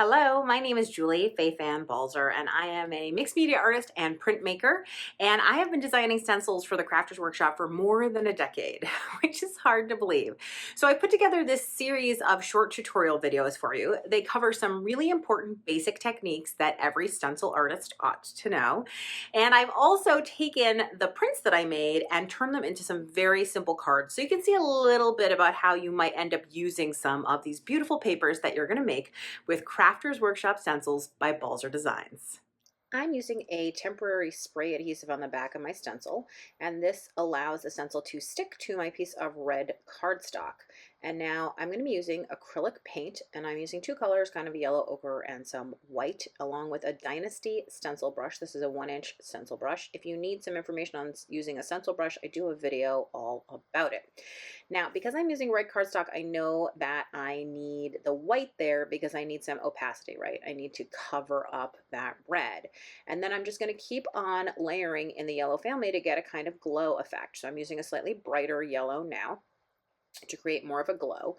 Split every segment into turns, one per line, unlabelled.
Hello, my name is Julie Fei-Fan Balzer, and I am a mixed media artist and printmaker. And I have been designing stencils for the Crafters Workshop for more than a decade, which is hard to believe. So I put together this series of short tutorial videos for you. They cover some really important basic techniques that every stencil artist ought to know. And I've also taken the prints that I made and turned them into some very simple cards. So you can see a little bit about how you might end up using some of these beautiful papers that you're going to make with Crafters Workshop Stencils by Balzer Designs. I'm using a temporary spray adhesive on the back of my stencil, and this allows the stencil to stick to my piece of red cardstock. And now I'm going to be using acrylic paint, and I'm using two colors, kind of yellow ochre and some white, along with a Dynasty stencil brush. This is a 1-inch stencil brush. If you need some information on using a stencil brush, I do a video all about it. Now, because I'm using red cardstock, I know that I need the white there because I need some opacity, right? I need to cover up that red. And then I'm just going to keep on layering in the yellow family to get a kind of glow effect. So I'm using a slightly brighter yellow now to create more of a glow.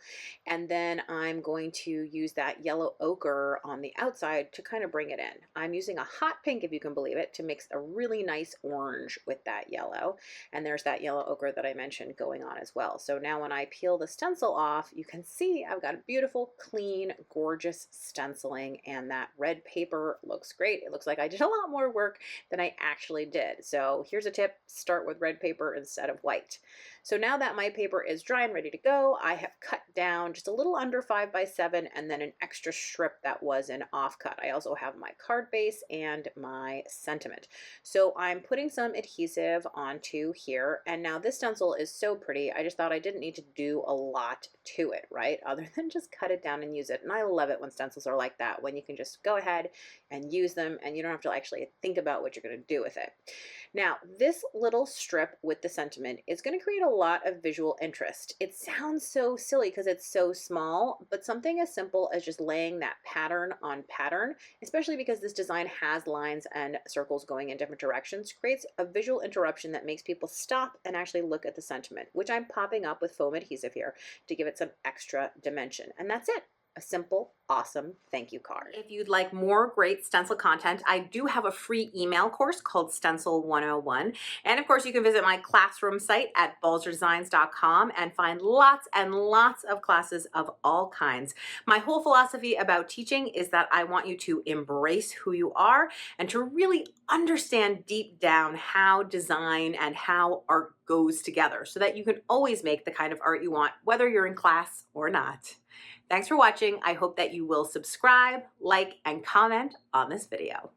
And then I'm going to use that yellow ochre on the outside to kind of bring it in. I'm using a hot pink, if you can believe it, to mix a really nice orange with that yellow. And there's that yellow ochre that I mentioned going on as well. So now when I peel the stencil off, you can see I've got a beautiful, clean, gorgeous stenciling, and that red paper looks great. It looks like I did a lot more work than I actually did. So here's a tip: start with red paper instead of white. So now that my paper is dry and ready to go, I have cut down just a little under 5 by 7 and then an extra strip that was an offcut. I also have my card base and my sentiment. So I'm putting some adhesive onto here, and now this stencil is so pretty, I just thought I didn't need to do a lot to it, right? Other than just cut it down and use it. And I love it when stencils are like that, when you can just go ahead and use them and you don't have to actually think about what you're going to do with it. Now, this little strip with the sentiment is going to create a lot of visual interest. It sounds so silly because it's so small, but something as simple as just laying that pattern on pattern, especially because this design has lines and circles going in different directions, creates a visual interruption that makes people stop and actually look at the sentiment, which I'm popping up with foam adhesive here to give it some extra dimension. And that's it. A simple, awesome thank you card. If you'd like more great stencil content, I do have a free email course called Stencil 101. And of course, you can visit my classroom site at balzerdesigns.com and find lots and lots of classes of all kinds. My whole philosophy about teaching is that I want you to embrace who you are and to really understand deep down how design and how art goes together so that you can always make the kind of art you want, whether you're in class or not. Thanks for watching. I hope that you will subscribe, like, and comment on this video.